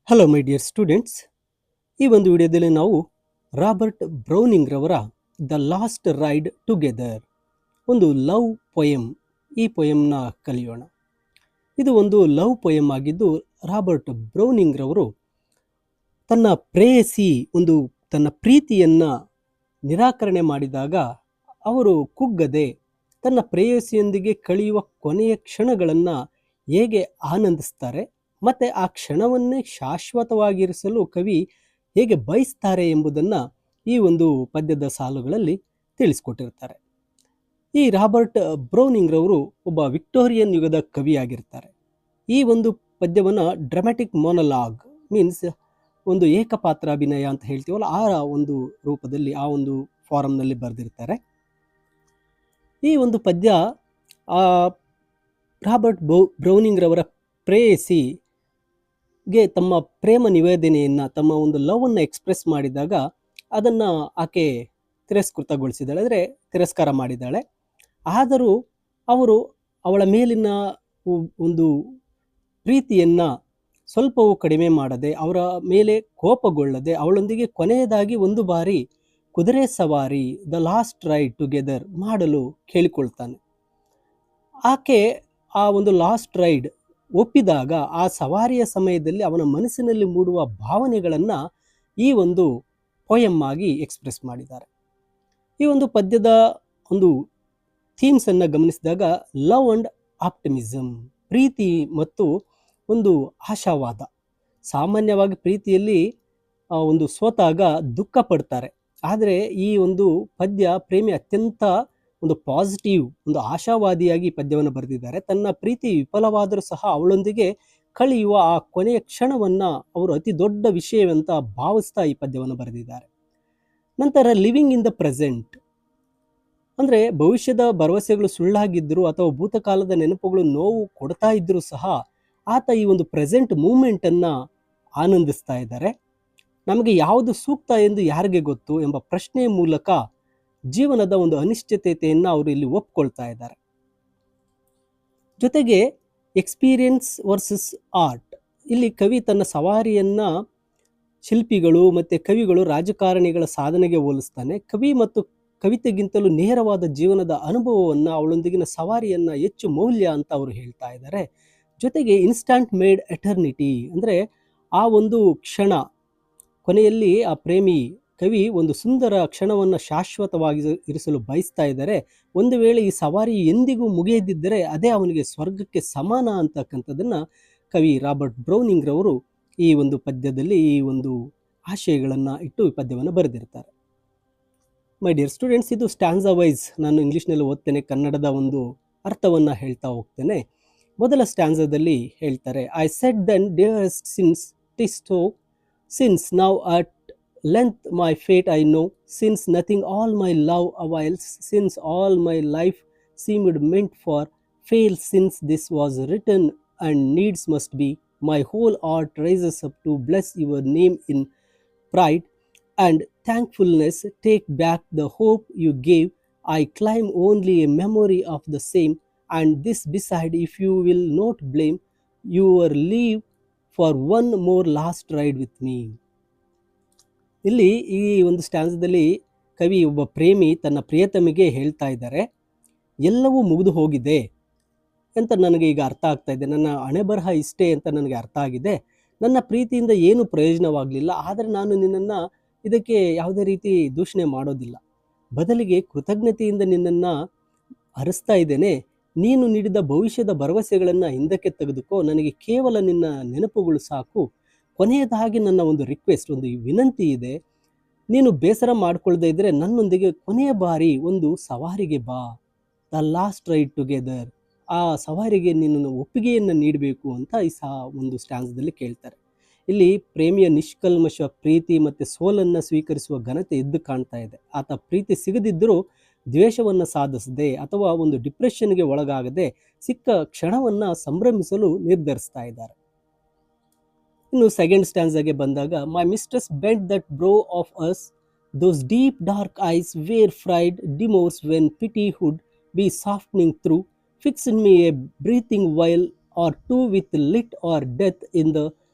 Hello my dear students, ಈ ಒಂದು ವಿಡಿಯೋದಲ್ಲಿ ನಾವು ರಾಬರ್ಟ್ ಬ್ರೌನಿಂಗ್ ರವರ ದ ಲಾಸ್ಟ್ ರೈಡ್ ಟುಗೆದರ್ ಒಂದು ಲವ್ ಪೊಯಮ್, ಈ ಪೊಯಮ್ನ ಕಲಿಯೋಣ. ಇದು ಒಂದು ಲವ್ ಪೊಯಮ್ ಆಗಿದ್ದು, ರಾಬರ್ಟ್ ಬ್ರೌನಿಂಗ್ ರವರು ತನ್ನ ಪ್ರೇಯಸಿ ತನ್ನ ಪ್ರೀತಿಯನ್ನ ನಿರಾಕರಣೆ ಮಾಡಿದಾಗ ಅವರು ಕುಗ್ಗದೆ ತನ್ನ ಪ್ರೇಯಸಿಯೊಂದಿಗೆ ಕಳೆಯುವ ಕೊನೆಯ ಕ್ಷಣಗಳನ್ನು ಹೇಗೆ ಆನಂದಿಸ್ತಾರೆ ಮತ್ತೆ ಆ ಕ್ಷಣವನ್ನೇ ಶಾಶ್ವತವಾಗಿರಿಸಲು ಕವಿ ಹೇಗೆ ಬಯಸ್ತಾರೆ ಎಂಬುದನ್ನು ಈ ಒಂದು ಪದ್ಯದ ಸಾಲುಗಳಲ್ಲಿ ತಿಳಿಸ್ಕೊಟ್ಟಿರ್ತಾರೆ. ಈ ರಾಬರ್ಟ್ ಬ್ರೌನಿಂಗ್ ರವರು ಒಬ್ಬ ವಿಕ್ಟೋರಿಯನ್ ಯುಗದ ಕವಿಯಾಗಿರ್ತಾರೆ. ಈ ಒಂದು ಪದ್ಯವನ್ನು ಡ್ರಾಮ್ಯಾಟಿಕ್ ಮೊನಲಾಗ್ ಮೀನ್ಸ್ ಒಂದು ಏಕಪಾತ್ರಾಭಿನಯ ಅಂತ ಹೇಳ್ತೀವಲ್ಲ, ಆ ಒಂದು ರೂಪದಲ್ಲಿ, ಆ ಒಂದು ಫಾರಮ್ನಲ್ಲಿ ಬರೆದಿರ್ತಾರೆ. ಈ ಒಂದು ಪದ್ಯ ರಾಬರ್ಟ್ ಬ್ರೌನಿಂಗ್ ರವರ ಪ್ರೇಯಸಿಗೆ ತಮ್ಮ ಪ್ರೇಮ ನಿವೇದನೆಯನ್ನು, ತಮ್ಮ ಒಂದು ಲವನ್ನು ಎಕ್ಸ್ಪ್ರೆಸ್ ಮಾಡಿದಾಗ ಅದನ್ನು ಆಕೆ ತಿರಸ್ಕೃತಗೊಳಿಸಿದ್ದಾಳೆ, ಅಂದರೆ ತಿರಸ್ಕಾರ ಮಾಡಿದ್ದಾಳೆ. ಆದರೂ ಅವರು ಅವಳ ಮೇಲಿನ ಒಂದು ಪ್ರೀತಿಯನ್ನು ಸ್ವಲ್ಪವೂ ಕಡಿಮೆ ಮಾಡದೆ, ಅವರ ಮೇಲೆ ಕೋಪಗೊಳ್ಳದೆ, ಅವಳೊಂದಿಗೆ ಕೊನೆಯದಾಗಿ ಒಂದು ಬಾರಿ ಕುದುರೆ ಸವಾರಿ, ದ ಲಾಸ್ಟ್ ರೈಡ್ ಟುಗೆದರ್ ಮಾಡಲು ಕೇಳಿಕೊಳ್ತಾನೆ. ಆಕೆ ಆ ಒಂದು ಲಾಸ್ಟ್ ರೈಡ್ ಒಪ್ಪಿದಾಗ ಆ ಸವಾರಿಯ ಸಮಯದಲ್ಲಿ ಅವನ ಮನಸ್ಸಿನಲ್ಲಿ ಮೂಡುವ ಭಾವನೆಗಳನ್ನು ಈ ಒಂದು ಪೊಯಮ್ ಆಗಿ ಎಕ್ಸ್ಪ್ರೆಸ್ ಮಾಡಿದ್ದಾರೆ. ಈ ಒಂದು ಪದ್ಯದ ಒಂದು ಥೀಮ್ಸನ್ನು ಗಮನಿಸಿದಾಗ ಲವ್ ಅಂಡ್ ಆಪ್ಟಿಮಿಸಮ್, ಪ್ರೀತಿ ಮತ್ತು ಒಂದು ಆಶಾವಾದ. ಸಾಮಾನ್ಯವಾಗಿ ಪ್ರೀತಿಯಲ್ಲಿ ಒಂದು ಸೋತಾಗ ದುಃಖ ಪಡ್ತಾರೆ, ಆದರೆ ಈ ಒಂದು ಪದ್ಯ ಪ್ರೇಮಿ ಅತ್ಯಂತ ಒಂದು ಪಾಸಿಟಿವ್, ಒಂದು ಆಶಾವಾದಿಯಾಗಿ ಪದ್ಯವನ್ನು ಬರೆದಿದ್ದಾರೆ. ತನ್ನ ಪ್ರೀತಿ ವಿಫಲವಾದರೂ ಸಹ ಅವಳೊಂದಿಗೆ ಕಳೆಯುವ ಆ ಕೊನೆಯ ಕ್ಷಣವನ್ನು ಅವರು ಅತಿ ದೊಡ್ಡ ವಿಷಯವಂತ ಭಾವಿಸ್ತಾ ಈ ಪದ್ಯವನ್ನು ಬರೆದಿದ್ದಾರೆ. ನಂತರ ಲಿವಿಂಗ್ ಇನ್ ದ ಪ್ರೆಸೆಂಟ್, ಅಂದರೆ ಭವಿಷ್ಯದ ಭರವಸೆಗಳು ಸುಳ್ಳಾಗಿದ್ದರೂ ಅಥವಾ ಭೂತಕಾಲದ ನೆನಪುಗಳು ನೋವು ಕೊಡ್ತಾ ಇದ್ದರೂ ಸಹ ಆತ ಈ ಒಂದು ಪ್ರೆಸೆಂಟ್ ಮೂಮೆಂಟನ್ನು ಆನಂದಿಸ್ತಾ ಇದ್ದಾರೆ. ನಮಗೆ ಯಾವುದು ಸೂಕ್ತ ಎಂದು ಯಾರಿಗೆ ಗೊತ್ತು ಎಂಬ ಪ್ರಶ್ನೆಯ ಮೂಲಕ ಜೀವನದ ಒಂದು ಅನಿಶ್ಚಿತತೆಯನ್ನು ಅವರು ಇಲ್ಲಿ ಒಪ್ಕೊಳ್ತಾ ಇದ್ದಾರೆ. ಜೊತೆಗೆ ಎಕ್ಸ್ಪೀರಿಯನ್ಸ್ ವರ್ಸಸ್ ಆರ್ಟ್, ಇಲ್ಲಿ ಕವಿ ತನ್ನ ಸವಾರಿಯನ್ನು ಶಿಲ್ಪಿಗಳು ಮತ್ತು ಕವಿಗಳು ರಾಜಕಾರಣಿಗಳ ಸಾಧನೆಗೆ ಹೋಲಿಸ್ತಾನೆ. ಕವಿ ಮತ್ತು ಕವಿತೆಗಿಂತಲೂ ನೇರವಾದ ಜೀವನದ ಅನುಭವವನ್ನು, ಅವಳೊಂದಿಗಿನ ಸವಾರಿಯನ್ನು ಹೆಚ್ಚು ಮೌಲ್ಯ ಅಂತ ಅವರು ಹೇಳ್ತಾ ಇದ್ದಾರೆ. ಜೊತೆಗೆ ಇನ್ಸ್ಟಾಂಟ್ ಮೇಡ್ ಎಟರ್ನಿಟಿ, ಅಂದರೆ ಆ ಒಂದು ಕ್ಷಣ ಕೊನೆಯಲ್ಲಿ ಆ ಪ್ರೇಮಿ ಕವಿ ಒಂದು ಸುಂದರ ಕ್ಷಣವನ್ನು ಶಾಶ್ವತವಾಗಿ ಇರಿಸಲು ಬಯಸ್ತಾ ಇದ್ದಾರೆ. ಒಂದು ವೇಳೆ ಈ ಸವಾರಿ ಎಂದಿಗೂ ಮುಗಿಯದಿದ್ದರೆ ಅದೇ ಅವನಿಗೆ ಸ್ವರ್ಗಕ್ಕೆ ಸಮಾನ ಅಂತಕ್ಕಂಥದ್ದನ್ನು ಕವಿ ರಾಬರ್ಟ್ ಬ್ರೌನಿಂಗ್ ರವರು ಈ ಒಂದು ಪದ್ಯದಲ್ಲಿ ಈ ಒಂದು ಆಶಯಗಳನ್ನು ಇಟ್ಟು ಈ ಪದ್ಯವನ್ನು ಬರೆದಿರ್ತಾರೆ. ಮೈ ಡಿಯರ್ ಸ್ಟೂಡೆಂಟ್ಸ್, ಇದು ಸ್ಟ್ಯಾನ್ಸಾ ವೈಸ್ ನಾನು ಇಂಗ್ಲೀಷ್ನಲ್ಲಿ ಓದ್ತೇನೆ, ಕನ್ನಡದ ಒಂದು ಅರ್ಥವನ್ನು ಹೇಳ್ತಾ ಹೋಗ್ತೇನೆ. ಮೊದಲ ಸ್ಟ್ಯಾನ್ಸಾದಲ್ಲಿ ಹೇಳ್ತಾರೆ, I said then dearest since now at length my fate I know, since nothing all my love avails, since all my life seemed meant for fail, since this was written and needs must be, my whole heart rises up to bless your name in pride and thankfulness, take back the hope you gave, I claim only a memory of the same, and this beside, if you will not blame, your leave for one more last ride with me. ಇಲ್ಲಿ ಈ ಒಂದು ಸ್ಟ್ಯಾನ್ಸದಲ್ಲಿ ಕವಿ ಒಬ್ಬ ಪ್ರೇಮಿ ತನ್ನ ಪ್ರಿಯತಮಿಗೆ ಹೇಳ್ತಾ ಇದ್ದಾರೆ, ಎಲ್ಲವೂ ಮುಗಿದು ಹೋಗಿದೆ ಅಂತ ನನಗೆ ಈಗ ಅರ್ಥ ಆಗ್ತಾ ಇದೆ, ನನ್ನ ಹಣೆ ಬರಹ ಇಷ್ಟೇ ಅಂತ ನನಗೆ ಅರ್ಥ ಆಗಿದೆ, ನನ್ನ ಪ್ರೀತಿಯಿಂದ ಏನು ಪ್ರಯೋಜನವಾಗಲಿಲ್ಲ, ಆದರೆ ನಾನು ನಿನ್ನನ್ನು ಇದಕ್ಕೆ ಯಾವುದೇ ರೀತಿ ದೂಷಣೆ ಮಾಡೋದಿಲ್ಲ, ಬದಲಿಗೆ ಕೃತಜ್ಞತೆಯಿಂದ ನಿನ್ನನ್ನು ಹರಿಸ್ತಾ ಇದ್ದೇನೆ, ನೀನು ನೀಡಿದ ಭವಿಷ್ಯದ ಭರವಸೆಗಳನ್ನು ಹಿಂದಕ್ಕೆ ತೆಗೆದುಕೋ, ನನಗೆ ಕೇವಲ ನಿನ್ನ ನೆನಪುಗಳು ಸಾಕು, ಕೊನೆಯದಾಗಿ ನನ್ನ ಒಂದು ರಿಕ್ವೆಸ್ಟ್, ಒಂದು ವಿನಂತಿ ಇದೆ, ನೀನು ಬೇಸರ ಮಾಡಿಕೊಳ್ಳದೆ ಇದ್ದರೆ ನನ್ನೊಂದಿಗೆ ಕೊನೆಯ ಬಾರಿ ಒಂದು ಸವಾರಿಗೆ ಬಾ, ದ ಲಾಸ್ಟ್ ರೈಡ್ ಟುಗೆದರ್, ಆ ಸವಾರಿಗೆ ನೀನು ಒಪ್ಪಿಗೆಯನ್ನು ನೀಡಬೇಕು ಅಂತ ಈ ಒಂದು ಸ್ಟ್ಯಾನ್ಸ್ದಲ್ಲಿ ಕೇಳ್ತಾರೆ. ಇಲ್ಲಿ ಪ್ರೇಮಿಯ ನಿಷ್ಕಲ್ಮಶ ಪ್ರೀತಿ ಮತ್ತು ಸೋಲನ್ನು ಸ್ವೀಕರಿಸುವ ಘನತೆ ಎದ್ದು ಕಾಣ್ತಾ ಇದೆ. ಆತ ಪ್ರೀತಿ ಸಿಗದಿದ್ದರೂ ದ್ವೇಷವನ್ನು ಸಾಧಿಸದೆ ಅಥವಾ ಒಂದು ಡಿಪ್ರೆಷನ್ಗೆ ಒಳಗಾಗದೆ ಸಿಕ್ಕ ಕ್ಷಣವನ್ನು ಸಂಭ್ರಮಿಸಲು ನಿರ್ಧರಿಸ್ತಾ ಇದ್ದಾರೆ. ಇನ್ನು ಸೆಕೆಂಡ್ ಸ್ಟ್ಯಾನ್ಸಾಗೆ ಬಂದಾಗ, my mistress bent that brow of hers, those deep dark eyes where pride demurs when pity would be softening through, fix in me a breathing while or two with lit or death in the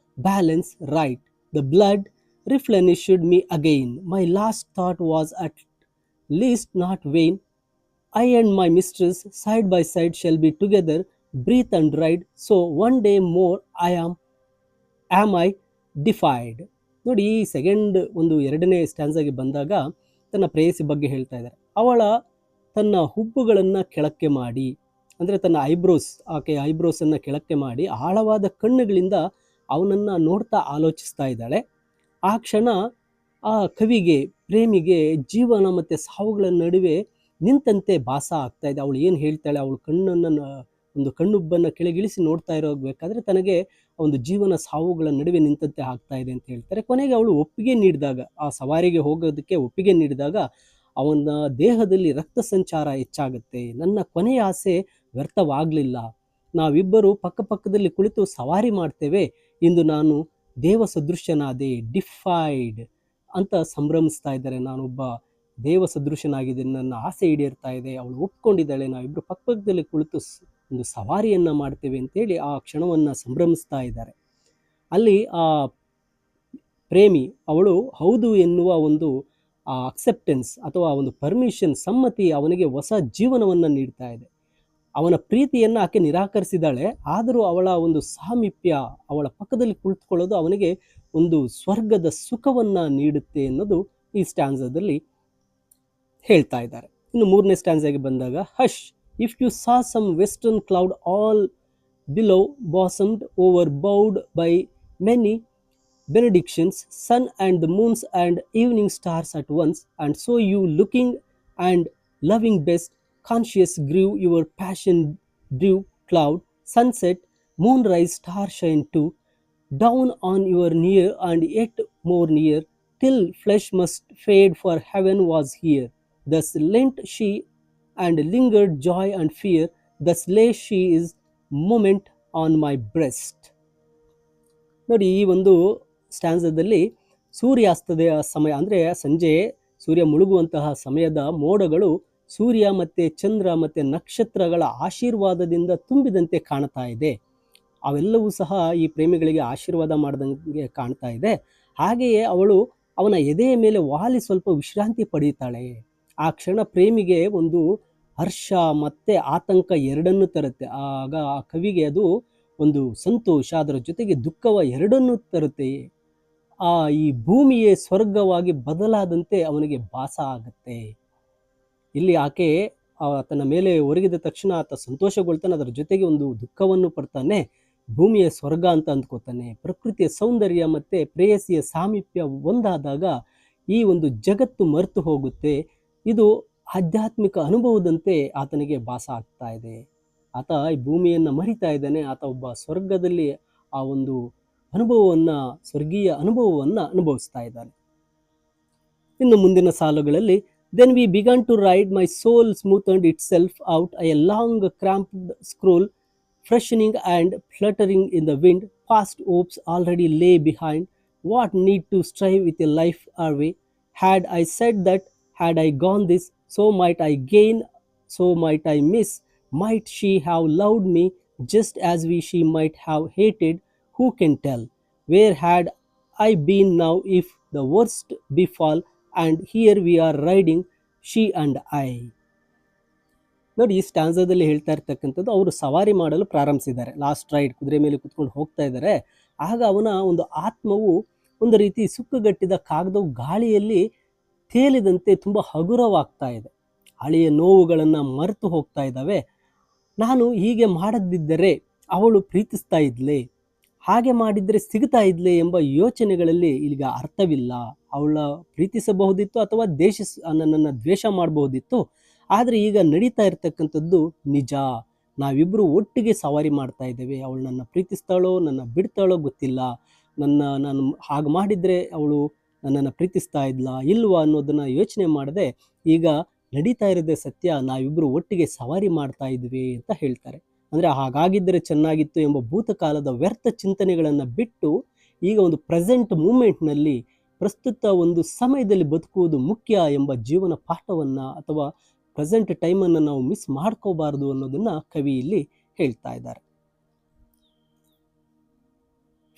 balance right. The blood replenished me again. My last thought was at least not vain. I and my mistress side by side shall be together, breathe and ride. So one day more am I defied. ನೋಡಿ, ಈ second ಒಂದು ಎರಡನೇ ಸ್ಟ್ಯಾನ್ಸಾಗೆ ಬಂದಾಗ ತನ್ನ ಪ್ರೇಯಸಿ ಬಗ್ಗೆ ಹೇಳ್ತಾ ಇದ್ದಾರೆ. ಅವಳ ತನ್ನ ಹುಬ್ಬುಗಳನ್ನು ಕೆಳಕ್ಕೆ ಮಾಡಿ, ಅಂದರೆ ತನ್ನ ಆಕೆ ಐಬ್ರೋಸನ್ನು ಕೆಳಕ್ಕೆ ಮಾಡಿ ಆಳವಾದ ಕಣ್ಣುಗಳಿಂದ ಅವನನ್ನು ನೋಡ್ತಾ ಆಲೋಚಿಸ್ತಾ ಇದ್ದಾಳೆ. ಆ ಕ್ಷಣ ಆ ಕವಿಗೆ, ಪ್ರೇಮಿಗೆ ಜೀವನ ಮತ್ತು ಸಾವುಗಳ ನಡುವೆ ನಿಂತಂತೆ ಭಾಸ ಆಗ್ತಾ ಇದೆ. ಅವಳು ಏನು ಹೇಳ್ತಾಳೆ, ಅವಳು ಒಂದು ಕಣ್ಣುಬ್ಬನ್ನು ಕೆಳಗಿಳಿಸಿ ನೋಡ್ತಾ ಇರೋಬೇಕಾದ್ರೆ ತನಗೆ ಒಂದು ಜೀವನ ಸಾವುಗಳ ನಡುವೆ ನಿಂತಂತೆ ಆಗ್ತಾ ಇದೆ ಅಂತ ಹೇಳ್ತಾರೆ. ಕೊನೆಗೆ ಅವಳು ಒಪ್ಪಿಗೆ ನೀಡಿದಾಗ, ಆ ಸವಾರಿಗೆ ಹೋಗೋದಕ್ಕೆ ಒಪ್ಪಿಗೆ ನೀಡಿದಾಗ ಅವನ ದೇಹದಲ್ಲಿ ರಕ್ತ ಸಂಚಾರ ಹೆಚ್ಚಾಗುತ್ತೆ. ನನ್ನ ಕೊನೆಯ ಆಸೆ ವ್ಯರ್ಥವಾಗಲಿಲ್ಲ. ನಾವಿಬ್ಬರು ಪಕ್ಕಪಕ್ಕದಲ್ಲಿ ಕುಳಿತು ಸವಾರಿ ಮಾಡ್ತೇವೆ. ಇಂದು ನಾನು ದೇವ ಸದೃಶ್ಯನಾದೆ, ಡಿಫೈಡ್ ಅಂತ ಸಂಭ್ರಮಿಸ್ತಾ ಇದ್ದಾರೆ. ನಾನೊಬ್ಬ ದೇವ ಸದೃಶ್ಯನಾಗಿದ್ದೀನಿ, ನನ್ನ ಆಸೆ ಈಡೇರ್ತಾ ಇದೆ, ಅವಳು ಒಪ್ಕೊಂಡಿದ್ದಾಳೆ, ನಾವಿಬ್ಬರು ಪಕ್ಕಪಕ್ಕದಲ್ಲಿ ಕುಳಿತು ಒಂದು ಸವಾರಿಯನ್ನು ಮಾಡ್ತೇವೆ ಅಂತೇಳಿ ಆ ಕ್ಷಣವನ್ನು ಸಂಭ್ರಮಿಸ್ತಾ ಇದ್ದಾರೆ. ಅಲ್ಲಿ ಆ ಪ್ರೇಮಿ, ಅವಳು ಹೌದು ಎನ್ನುವ ಒಂದು ಅಕ್ಸೆಪ್ಟೆನ್ಸ್ ಅಥವಾ ಒಂದು ಪರ್ಮಿಷನ್, ಸಮ್ಮತಿ ಅವನಿಗೆ ಹೊಸ ಜೀವನವನ್ನು ನೀಡ್ತಾ ಇದೆ. ಅವನ ಪ್ರೀತಿಯನ್ನು ಆಕೆ ನಿರಾಕರಿಸಿದಾಳೆ, ಆದರೂ ಅವಳ ಒಂದು ಸಾಮೀಪ್ಯ, ಅವಳ ಪಕ್ಕದಲ್ಲಿ ಕುಳಿತುಕೊಳ್ಳೋದು ಅವನಿಗೆ ಒಂದು ಸ್ವರ್ಗದ ಸುಖವನ್ನು ನೀಡುತ್ತೆ ಅನ್ನೋದು ಈ ಸ್ಟ್ಯಾನ್ಸದಲ್ಲಿ ಹೇಳ್ತಾ ಇದ್ದಾರೆ. ಇನ್ನು ಮೂರನೇ ಸ್ಟ್ಯಾನ್ಸಾಗೆ ಬಂದಾಗ, hush if you saw some western cloud all billow bosomed over bowed by many benedictions, sun and the moons and evening stars at once, and so you looking and loving best, conscious grew your passion drew cloud, sunset, moonrise, starshine too, down on your near and yet more near, till flesh must fade for heaven was here. Thus lent she and lingered joy and fear, thus lay she is moment on my breast. ನೋಡಿ, ಈ ಒಂದು ಸ್ಟ್ಯಾನ್ಸದಲ್ಲಿ ಸೂರ್ಯಾಸ್ತದ ಸಮಯ, ಅಂದರೆ ಸಂಜೆ ಸೂರ್ಯ ಮುಳುಗುವಂತಹ ಸಮಯದ ಮೋಡಗಳು ಸೂರ್ಯ ಮತ್ತು ಚಂದ್ರ ಮತ್ತು ನಕ್ಷತ್ರಗಳ ಆಶೀರ್ವಾದದಿಂದ ತುಂಬಿದಂತೆ ಕಾಣ್ತಾ ಇದೆ. ಅವೆಲ್ಲವೂ ಸಹ ಈ ಪ್ರೇಮಿಗಳಿಗೆ ಆಶೀರ್ವಾದ ಮಾಡ್ದಂಗೆ ಕಾಣ್ತಾ ಇದೆ. ಹಾಗೆಯೇ ಅವಳು ಅವನ ಎದೆಯ ಮೇಲೆ ವಾಲಿ ಸ್ವಲ್ಪ ವಿಶ್ರಾಂತಿ ಪಡೀತಾಳೆ. ಆ ಕ್ಷಣ ಪ್ರೇಮಿಗೆ ಒಂದು ಹರ್ಷ ಮತ್ತು ಆತಂಕ ಎರಡನ್ನೂ ತರುತ್ತೆ. ಆಗ ಆ ಕವಿಗೆ ಅದು ಒಂದು ಸಂತೋಷ, ಅದರ ಜೊತೆಗೆ ದುಃಖವ ಎರಡನ್ನೂ ತರುತ್ತೆ. ಈ ಭೂಮಿಯೇ ಸ್ವರ್ಗವಾಗಿ ಬದಲಾದಂತೆ ಅವನಿಗೆ ಭಾಸ ಆಗುತ್ತೆ. ಇಲ್ಲಿ ಆಕೆ ತನ್ನ ಮೇಲೆ ಒರಗಿದ ತಕ್ಷಣ ಆತ ಸಂತೋಷಗೊಳ್ತಾನೆ, ಅದರ ಜೊತೆಗೆ ಒಂದು ದುಃಖವನ್ನು ಪಡ್ತಾನೆ. ಭೂಮಿಯ ಸ್ವರ್ಗ ಅಂತ ಅಂದ್ಕೋತಾನೆ. ಪ್ರಕೃತಿಯ ಸೌಂದರ್ಯ ಮತ್ತು ಪ್ರೇಯಸಿಯ ಸಾಮೀಪ್ಯ ಒಂದಾದಾಗ ಈ ಒಂದು ಜಗತ್ತು ಮರೆತು ಹೋಗುತ್ತೆ. ಇದು ಆಧ್ಯಾತ್ಮಿಕ ಅನುಭವದಂತೆ ಆತನಿಗೆ ಭಾಸ ಆಗ್ತಾ ಇದೆ. ಆತ ಈ ಭೂಮಿಯನ್ನು ಮರಿತಾ ಇದ್ದಾನೆ. ಆತ ಒಬ್ಬ ಸ್ವರ್ಗದಲ್ಲಿ ಆ ಒಂದು ಅನುಭವವನ್ನು, ಸ್ವರ್ಗೀಯ ಅನುಭವವನ್ನು ಅನುಭವಿಸ್ತಾ ಇದ್ದಾನೆ. ಇನ್ನು ಮುಂದಿನ ಸಾಲುಗಳಲ್ಲಿ, then we began to ride, my soul smoothened itself out, a long cramped scroll freshening and fluttering in the wind, past hopes already lay behind. What need to strive with a life away? Had I said that, had I gone this, so might I gain, so might I miss. Might she have loved me just as she might have hated? Who can tell? Where had I been now if the worst befall? And here we are riding, she and I. ನೋಡಿ, ಈ ಸ್ಟ್ಯಾನ್ಸಾದಲ್ಲಿ ಹೇಳ್ತಾ ಇರ್ತಕ್ಕಂಥದ್ದು, ಅವರು ಸವಾರಿ ಮಾಡಲು ಪ್ರಾರಂಭಿಸಿದ್ದಾರೆ. Last ride, ಕುದುರೆ ಮೇಲೆ ಕುತ್ಕೊಂಡು ಹೋಗ್ತಾ ಇದ್ದಾರೆ. ಆಗ ಅವನ ಒಂದು ಆತ್ಮವು ಒಂದು ರೀತಿ ಸುಕ್ಕುಗಟ್ಟಿದ ಕಾಗದವು ಗಾಳಿಯಲ್ಲಿ ತೇಲಿದಂತೆ ತುಂಬ ಹಗುರವಾಗ್ತಾ ಇದೆ. ಹಳೆಯ ನೋವುಗಳನ್ನು ಮರೆತು ಹೋಗ್ತಾ ಇದ್ದಾವೆ. ನಾನು ಹೀಗೆ ಮಾಡದಿದ್ದರೆ ಅವಳು ಪ್ರೀತಿಸ್ತಾ ಇದ್ಲೆ, ಹಾಗೆ ಮಾಡಿದರೆ ಸಿಗ್ತಾ ಇದ್ಲೆ ಎಂಬ ಯೋಚನೆಗಳಲ್ಲಿ ಈಗ ಅರ್ಥವಿಲ್ಲ. ಅವಳ ಪ್ರೀತಿಸಬಹುದಿತ್ತು ಅಥವಾ ನನ್ನನ್ನು ದ್ವೇಷ ಮಾಡಬಹುದಿತ್ತು. ಆದರೆ ಈಗ ನಡೀತಾ ಇರ್ತಕ್ಕಂಥದ್ದು ನಿಜ. ನಾವಿಬ್ಬರು ಒಟ್ಟಿಗೆ ಸವಾರಿ ಮಾಡ್ತಾ ಇದ್ದೇವೆ. ಅವಳು ನನ್ನ ಪ್ರೀತಿಸ್ತಾಳೋ ನನ್ನ ಬಿಡ್ತಾಳೋ ಗೊತ್ತಿಲ್ಲ. ನಾನು ಹಾಗೆ ಮಾಡಿದರೆ ಅವಳು ನನ್ನನ್ನು ಪ್ರೀತಿಸ್ತಾ ಇಲ್ವಾ ಅನ್ನೋದನ್ನು ಯೋಚನೆ ಮಾಡದೆ ಈಗ ನಡೀತಾ ಇರೋದೇ ಸತ್ಯ, ನಾವಿಬ್ಬರು ಒಟ್ಟಿಗೆ ಸವಾರಿ ಮಾಡ್ತಾ ಇದ್ವಿ ಅಂತ ಹೇಳ್ತಾರೆ. ಅಂದರೆ ಹಾಗಾಗಿದ್ದರೆ ಚೆನ್ನಾಗಿತ್ತು ಎಂಬ ಭೂತಕಾಲದ ವ್ಯರ್ಥ ಚಿಂತನೆಗಳನ್ನು ಬಿಟ್ಟು ಈಗ ಒಂದು ಪ್ರೆಸೆಂಟ್ ಮೂಮೆಂಟ್ನಲ್ಲಿ, ಪ್ರಸ್ತುತ ಒಂದು ಸಮಯದಲ್ಲಿ ಬದುಕುವುದು ಮುಖ್ಯ ಎಂಬ ಜೀವನ ಪಾಠವನ್ನು ಅಥವಾ ಪ್ರೆಸೆಂಟ್ ಟೈಮನ್ನು ನಾವು ಮಿಸ್ ಮಾಡ್ಕೋಬಾರ್ದು ಅನ್ನೋದನ್ನು ಕವಿ ಇಲ್ಲಿ ಹೇಳ್ತಾ ಇದ್ದಾರೆ.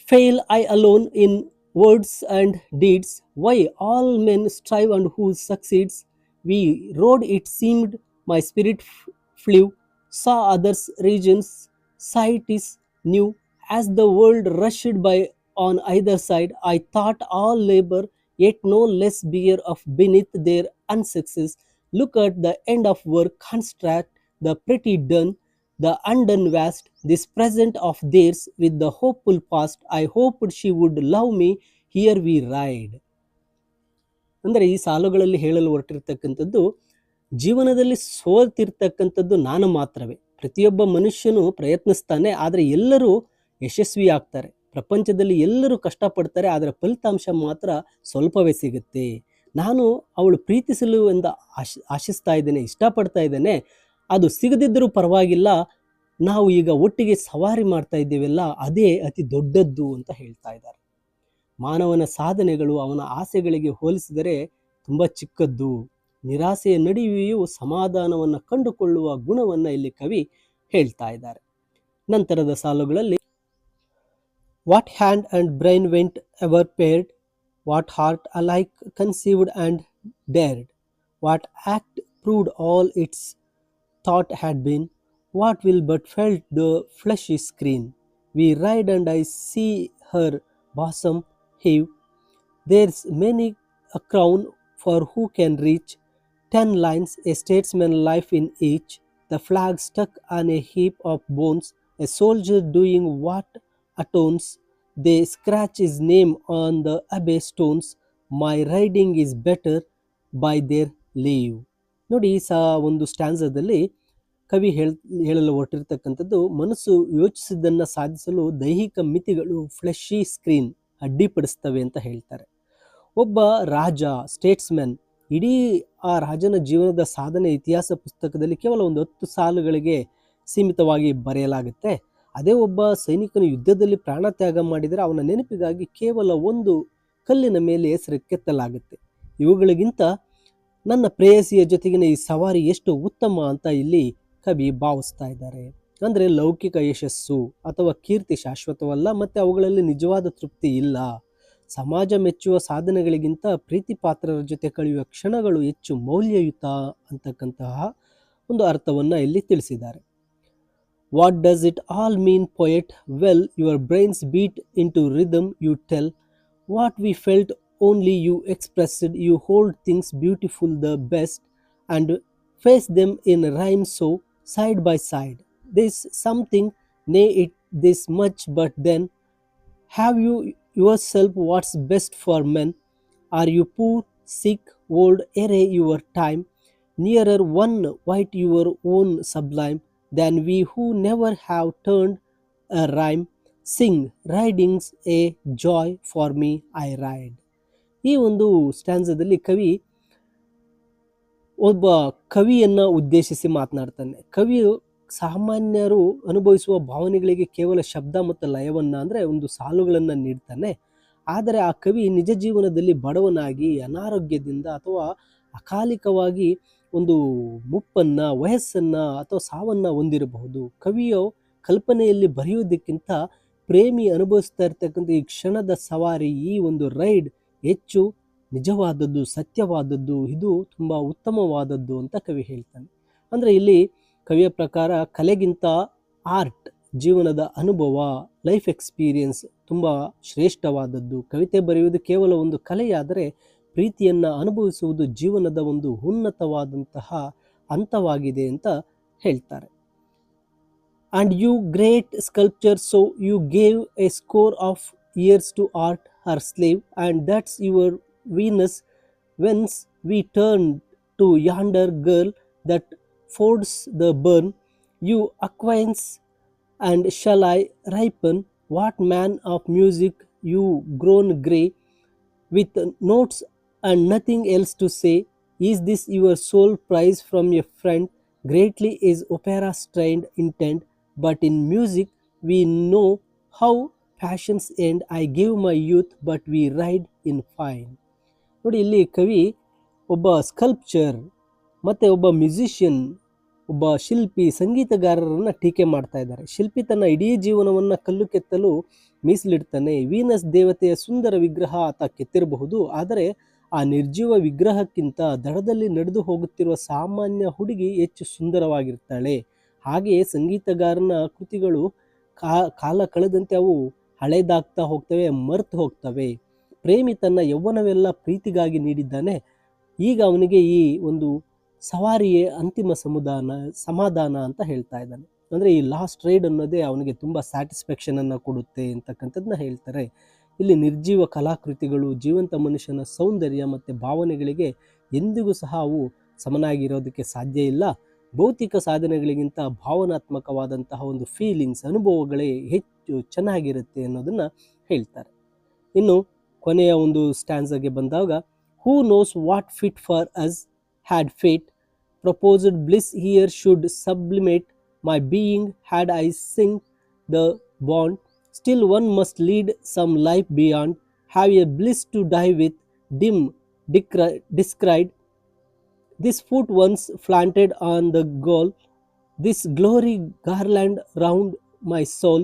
Fail I alone in words and deeds? Why all men strive and who succeeds? We rode it seemed my spirit flew, saw others' regions, sight is new. As the world rushed by on either side, I thought all labor, yet no less bare of beneath their unsuccess. Look at the end of work, construct the pretty done, the undone vast, this present of theirs with the hopeful past. I hoped she would love me, here we ride. ಅಂದರೆ ಈ ಸಾಲುಗಳಲ್ಲಿ ಹೇಳಲು ಹೊರಟಿರ್ತಕ್ಕಂಥದ್ದು, ಜೀವನದಲ್ಲಿ ಸೋತಿರ್ತಕ್ಕಂಥದ್ದು ನಾನು ಮಾತ್ರವೇ. ಪ್ರತಿಯೊಬ್ಬ ಮನುಷ್ಯನು ಪ್ರಯತ್ನಿಸ್ತಾನೆ, ಆದರೆ ಎಲ್ಲರೂ ಯಶಸ್ವಿ ಆಗ್ತಾರೆ. ಪ್ರಪಂಚದಲ್ಲಿ ಎಲ್ಲರೂ ಕಷ್ಟಪಡ್ತಾರೆ, ಆದರೆ ಫಲಿತಾಂಶ ಮಾತ್ರ ಸ್ವಲ್ಪವೇ ಸಿಗುತ್ತೆ. ನಾನು ಅವಳು ಪ್ರೀತಿಸಲು ಎಂದು ಆಶಿಸ್ತಾ ಇದ್ದೇನೆ, ಇಷ್ಟಪಡ್ತಾ ಇದ್ದೇನೆ, ಅದು ಸಿಗದಿದ್ದರೂ ಪರವಾಗಿಲ್ಲ, ನಾವು ಈಗ ಒಟ್ಟಿಗೆ ಸವಾರಿ ಮಾಡ್ತಾ ಇದ್ದೇವಲ್ಲ, ಅದೇ ಅತಿ ದೊಡ್ಡದ್ದು ಅಂತ ಹೇಳ್ತಾ ಇದ್ದಾರೆ. ಮಾನವನ ಸಾಧನೆಗಳು ಅವನ ಆಸೆಗಳಿಗೆ ಹೋಲಿಸಿದರೆ ತುಂಬ ಚಿಕ್ಕದ್ದು. ನಿರಾಸೆಯ ನಡುವೆಯೂ ಸಮಾಧಾನವನ್ನು ಕಂಡುಕೊಳ್ಳುವ ಗುಣವನ್ನು ಇಲ್ಲಿ ಕವಿ ಹೇಳ್ತಾ ಇದ್ದಾರೆ. ನಂತರದ ಸಾಲುಗಳಲ್ಲಿ, what hand and brain went ever paired, what heart alike conceived and dared, what act proved all its thought had been, what will but felt the fleshy screen. We ride and I see her bosom heave. There's many a crown for who can reach 10 lines, a statesman's life in each. The flag stuck on a heap of bones, a soldier doing what atones. They scratch his name on the abbey stones. My riding is better by their leave. ನೋಡಿ, ಈ ಒಂದು ಸ್ಟ್ಯಾನ್ಸದಲ್ಲಿ ಕವಿ ಹೇಳಲು ಹೊರಟಿರ್ತಕ್ಕಂಥದ್ದು, ಮನಸ್ಸು ಯೋಚಿಸಿದ್ದನ್ನು ಸಾಧಿಸಲು ದೈಹಿಕ ಮಿತಿಗಳು fleshy screen ಅಡ್ಡಿಪಡಿಸ್ತವೆ ಅಂತ ಹೇಳ್ತಾರೆ. ಒಬ್ಬ ರಾಜ, ಸ್ಟೇಟ್ಸ್ಮನ್, ಇಡೀ ಆ ರಾಜನ ಜೀವನದ ಸಾಧನೆ ಇತಿಹಾಸ ಪುಸ್ತಕದಲ್ಲಿ ಕೇವಲ ಒಂದು 10 ಸಾಲುಗಳಿಗೆ ಸೀಮಿತವಾಗಿ ಬರೆಯಲಾಗುತ್ತೆ. ಅದೇ ಒಬ್ಬ ಸೈನಿಕನು ಯುದ್ಧದಲ್ಲಿ ಪ್ರಾಣ ತ್ಯಾಗ ಮಾಡಿದರೆ ಅವನ ನೆನಪಿಗಾಗಿ ಕೇವಲ ಒಂದು ಕಲ್ಲಿನ ಮೇಲೆ ಹೆಸರು ಕೆತ್ತಲಾಗುತ್ತೆ. ಇವುಗಳಿಗಿಂತ ನನ್ನ ಪ್ರೇಯಸಿಯ ಜೊತೆಗಿನ ಈ ಸವಾರಿ ಎಷ್ಟು ಉತ್ತಮ ಅಂತ ಇಲ್ಲಿ ಕವಿ ಭಾವಿಸ್ತಾ ಇದ್ದಾರೆ. ಅಂದರೆ ಲೌಕಿಕ ಯಶಸ್ಸು ಅಥವಾ ಕೀರ್ತಿ ಶಾಶ್ವತವಲ್ಲ, ಮತ್ತು ಅವುಗಳಲ್ಲಿ ನಿಜವಾದ ತೃಪ್ತಿ ಇಲ್ಲ. ಸಮಾಜ ಮೆಚ್ಚುವ ಸಾಧನೆಗಳಿಗಿಂತ ಪ್ರೀತಿ ಪಾತ್ರರ ಜೊತೆ ಕಳೆಯುವ ಕ್ಷಣಗಳು ಹೆಚ್ಚು ಮೌಲ್ಯಯುತ ಅಂತಕ್ಕಂತಹ ಒಂದು ಅರ್ಥವನ್ನು ಇಲ್ಲಿ ತಿಳಿಸಿದ್ದಾರೆ. What does it all mean poet? Well, your brains beat into rhythm you tell, what we felt only you expressed. You hold things beautiful the best and face them in rhyme so side by side. This something, nay it this much, but then have you yourself what's best for men? Are you poor, sick, old, array your time, nearer one white your own sublime than we who never have turned a rhyme? Sing riding's a joy for me, I ride. ಈ ಒಂದು ಸ್ಟ್ಯಾನ್ಸದಲ್ಲಿ ಕವಿ ಒಬ್ಬ ಕವಿಯನ್ನು ಉದ್ದೇಶಿಸಿ ಮಾತನಾಡ್ತಾನೆ. ಕವಿಯು ಸಾಮಾನ್ಯರು ಅನುಭವಿಸುವ ಭಾವನೆಗಳಿಗೆ ಕೇವಲ ಶಬ್ದ ಮತ್ತು ಲಯವನ್ನು, ಅಂದರೆ ಒಂದು ಸಾಲುಗಳನ್ನು ನೀಡ್ತಾನೆ. ಆದರೆ ಆ ಕವಿ ನಿಜ ಜೀವನದಲ್ಲಿ ಬಡವನಾಗಿ, ಅನಾರೋಗ್ಯದಿಂದ ಅಥವಾ ಅಕಾಲಿಕವಾಗಿ ಒಂದು ಮುಪ್ಪನ್ನು, ವಯಸ್ಸನ್ನು ಅಥವಾ ಸಾವನ್ನು ಹೊಂದಿರಬಹುದು. ಕವಿಯು ಕಲ್ಪನೆಯಲ್ಲಿ ಬರೆಯುವುದಕ್ಕಿಂತ ಪ್ರೇಮಿ ಅನುಭವಿಸ್ತಾ ಇರ್ತಕ್ಕಂಥ ಈ ಕ್ಷಣದ ಸವಾರಿ, ಈ ಒಂದು ರೈಡ್ ಹೆಚ್ಚು ನಿಜವಾದದ್ದು, ಸತ್ಯವಾದದ್ದು, ಇದು ತುಂಬ ಉತ್ತಮವಾದದ್ದು ಅಂತ ಕವಿ ಹೇಳ್ತಾನೆ. ಅಂದರೆ ಇಲ್ಲಿ ಕವಿಯ ಪ್ರಕಾರ ಕಲೆಗಿಂತ ಆರ್ಟ್, ಜೀವನದ ಅನುಭವ, ಲೈಫ್ ಎಕ್ಸ್ಪೀರಿಯನ್ಸ್ ತುಂಬ ಶ್ರೇಷ್ಠವಾದದ್ದು. ಕವಿತೆ ಬರೆಯುವುದು ಕೇವಲ ಒಂದು ಕಲೆಯಾದರೆ ಪ್ರೀತಿಯನ್ನು ಅನುಭವಿಸುವುದು ಜೀವನದ ಒಂದು ಉನ್ನತವಾದಂತಹ ಹಂತವಾಗಿದೆ ಅಂತ ಹೇಳ್ತಾರೆ. And you great sculptor, so you gave a score of years to art, her slave, and that's your Venus. Whence we turn to yonder girl that fords the burn, you acquaintance, and shall I ripen? What man of music, you grown grey, with notes and nothing else to say? Is this your sole prize from a friend? Greatly is opera strained intent, but in music we know how passions end. I give my youth, but we ride in fine. ನೋಡಿ, ಇಲ್ಲಿ ಕವಿ ಒಬ್ಬ sculpture ಮತ್ತು ಒಬ್ಬ musician ಒಬ್ಬ ಶಿಲ್ಪಿ ಸಂಗೀತಗಾರರನ್ನು ಟೀಕೆ ಮಾಡ್ತಾ ಇದ್ದಾರೆ. ಶಿಲ್ಪಿ ತನ್ನ ಇಡೀ ಜೀವನವನ್ನು ಕಲ್ಲು ಕೆತ್ತಲು ಮೀಸಲಿಡ್ತಾನೆ. ವೀನಸ್ ದೇವತೆಯ ಸುಂದರ ವಿಗ್ರಹ ಆತ ಕೆತ್ತಿರಬಹುದು, ಆದರೆ ಆ ನಿರ್ಜೀವ ವಿಗ್ರಹಕ್ಕಿಂತ ದಡದಲ್ಲಿ ನಡೆದು ಹೋಗುತ್ತಿರುವ ಸಾಮಾನ್ಯ ಹುಡುಗಿ ಹೆಚ್ಚು ಸುಂದರವಾಗಿರ್ತಾಳೆ. ಹಾಗೆಯೇ ಸಂಗೀತಗಾರನ ಕೃತಿಗಳು ಕಾಲ ಕಳೆದಂತೆ ಅವು ಹಳೆದಾಗ್ತಾ ಹೋಗ್ತವೆ, ಮರೆತು ಹೋಗ್ತವೆ. ಪ್ರೇಮಿ ತನ್ನ ಯೌವನವೆಲ್ಲ ಪ್ರೀತಿಗಾಗಿ ನೀಡಿದ್ದಾನೆ. ಈಗ ಅವನಿಗೆ ಈ ಒಂದು ಸವಾರಿಯೇ ಅಂತಿಮ ಸಮಾಧಾನ ಅಂತ ಹೇಳ್ತಾ ಇದ್ದಾನೆ. ಅಂದರೆ ಈ ಲಾಸ್ಟ್ ರೈಡ್ ಅನ್ನೋದೇ ಅವನಿಗೆ ತುಂಬ ಸ್ಯಾಟಿಸ್ಫ್ಯಾಕ್ಷನನ್ನು ಕೊಡುತ್ತೆ ಅಂತಕ್ಕಂಥದ್ದನ್ನ ಹೇಳ್ತಾರೆ. ಇಲ್ಲಿ ನಿರ್ಜೀವ ಕಲಾಕೃತಿಗಳು ಜೀವಂತ ಮನುಷ್ಯನ ಸೌಂದರ್ಯ ಮತ್ತು ಭಾವನೆಗಳಿಗೆ ಎಂದಿಗೂ ಸಹ ಅವು ಸಮನಾಗಿರೋದಕ್ಕೆ ಸಾಧ್ಯ ಇಲ್ಲ. ಭೌತಿಕ ಸಾಧನೆಗಳಿಗಿಂತ ಭಾವನಾತ್ಮಕವಾದಂತಹ ಒಂದು ಫೀಲಿಂಗ್ಸ್, ಅನುಭವಗಳೇ ಹೆಚ್ಚು ಚೆನ್ನಾಗಿರುತ್ತೆ ಅನ್ನೋದನ್ನು ಹೇಳ್ತಾರೆ. ಇನ್ನು ಕೊನೆಯ ಒಂದು ಸ್ಟ್ಯಾನ್ಸಾಗೆ ಬಂದಾಗ, who knows what fit for us had fate proposed bliss here should sublimate my being had I sing the bond still one must lead some life beyond have a bliss to die with dim discried this foot once planted on the goal, this glory garland round my soul,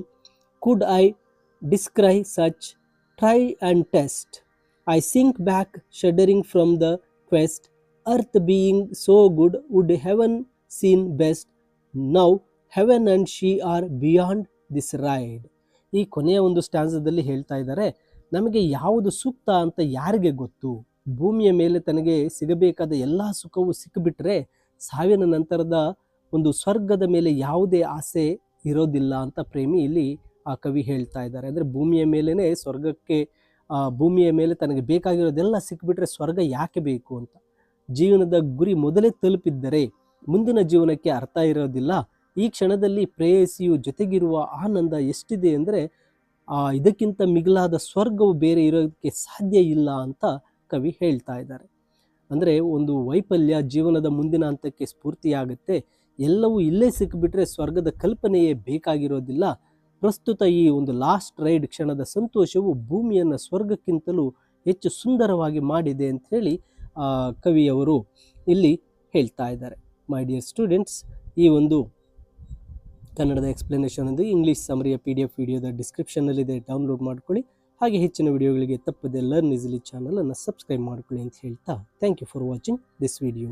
could I descry such, try and test, I sink back shuddering from the quest, earth being so good would heaven seen best, now heaven and she are beyond this ride. ಈ ಕೊನೆಯ ಒಂದು ಸ್ಟ್ಯಾನ್ಸದಲ್ಲಿ ಹೇಳ್ತಾ ಇದ್ದಾರೆ, ನಮಗೆ ಯಾವುದು ಸೂಕ್ತ ಅಂತ ಯಾರಿಗೆ ಗೊತ್ತು? ಭೂಮಿಯ ಮೇಲೆ ತನಗೆ ಸಿಗಬೇಕಾದ ಎಲ್ಲ ಸುಖವು ಸಿಕ್ಕಿಬಿಟ್ರೆ ಸಾವಿನ ನಂತರದ ಒಂದು ಸ್ವರ್ಗದ ಮೇಲೆ ಯಾವುದೇ ಆಸೆ ಇರೋದಿಲ್ಲ ಅಂತ ಪ್ರೇಮಿ ಇಲ್ಲಿ ಆ ಕವಿ ಹೇಳ್ತಾ ಇದ್ದಾರೆ. ಅಂದರೆ ಭೂಮಿಯ ಮೇಲೇ ಸ್ವರ್ಗಕ್ಕೆ, ಭೂಮಿಯ ಮೇಲೆ ತನಗೆ ಬೇಕಾಗಿರೋದೆಲ್ಲ ಸಿಕ್ಕಿಬಿಟ್ರೆ ಸ್ವರ್ಗ ಯಾಕೆ ಬೇಕು ಅಂತ. ಜೀವನದ ಗುರಿ ಮೊದಲೇ ತಲುಪಿದ್ದರೆ ಮುಂದಿನ ಜೀವನಕ್ಕೆ ಅರ್ಥ ಇರೋದಿಲ್ಲ. ಈ ಕ್ಷಣದಲ್ಲಿ ಪ್ರೇಯಸಿಯು ಜೊತೆಗಿರುವ ಆನಂದ ಎಷ್ಟಿದೆ ಅಂದರೆ ಇದಕ್ಕಿಂತ ಮಿಗಿಲಾದ ಸ್ವರ್ಗವು ಬೇರೆ ಇರೋದಕ್ಕೆ ಸಾಧ್ಯ ಇಲ್ಲ ಅಂತ ಕವಿ ಹೇಳ್ತಾ ಇದ್ದಾರೆ. ಅಂದರೆ ಒಂದು ವೈಫಲ್ಯ ಜೀವನದ ಮುಂದಿನ ಹಂತಕ್ಕೆ ಸ್ಫೂರ್ತಿಯಾಗುತ್ತೆ. ಎಲ್ಲವೂ ಇಲ್ಲೇ ಸಿಕ್ಕಿಬಿಟ್ರೆ ಸ್ವರ್ಗದ ಕಲ್ಪನೆಯೇ ಬೇಕಾಗಿರೋದಿಲ್ಲ. ಪ್ರಸ್ತುತ ಈ ಒಂದು ಲಾಸ್ಟ್ ರೈಡ್ ಕ್ಷಣದ ಸಂತೋಷವು ಭೂಮಿಯನ್ನು ಸ್ವರ್ಗಕ್ಕಿಂತಲೂ ಹೆಚ್ಚು ಸುಂದರವಾಗಿ ಮಾಡಿದೆ ಅಂತ ಹೇಳಿ ಕವಿಯವರು ಇಲ್ಲಿ ಹೇಳ್ತಾ ಇದ್ದಾರೆ. ಮೈ ಡಿಯರ್ ಸ್ಟೂಡೆಂಟ್ಸ್, ಈ ಒಂದು ಕನ್ನಡದ ಎಕ್ಸ್ಪ್ಲನೇಷನ್ ಒಂದು ಇಂಗ್ಲೀಷ್ ಸಮರಿಯ PDF ವಿಡಿಯೋದ ಡಿಸ್ಕ್ರಿಪ್ಷನ್ನಲ್ಲಿದೆ, ಡೌನ್ಲೋಡ್ ಮಾಡ್ಕೊಳ್ಳಿ. ಹಾಗೆ ಹೆಚ್ಚಿನ ವಿಡಿಯೋಗಳಿಗೆ ತಪ್ಪದೆ ಲರ್ನ್ ಈಸಿಲಿ ಚಾನಲನ್ನು ಸಬ್ಸ್ಕ್ರೈಬ್ ಮಾಡ್ಕೊಳ್ಳಿ ಅಂತ ಹೇಳ್ತಾ, thank you for watching this video.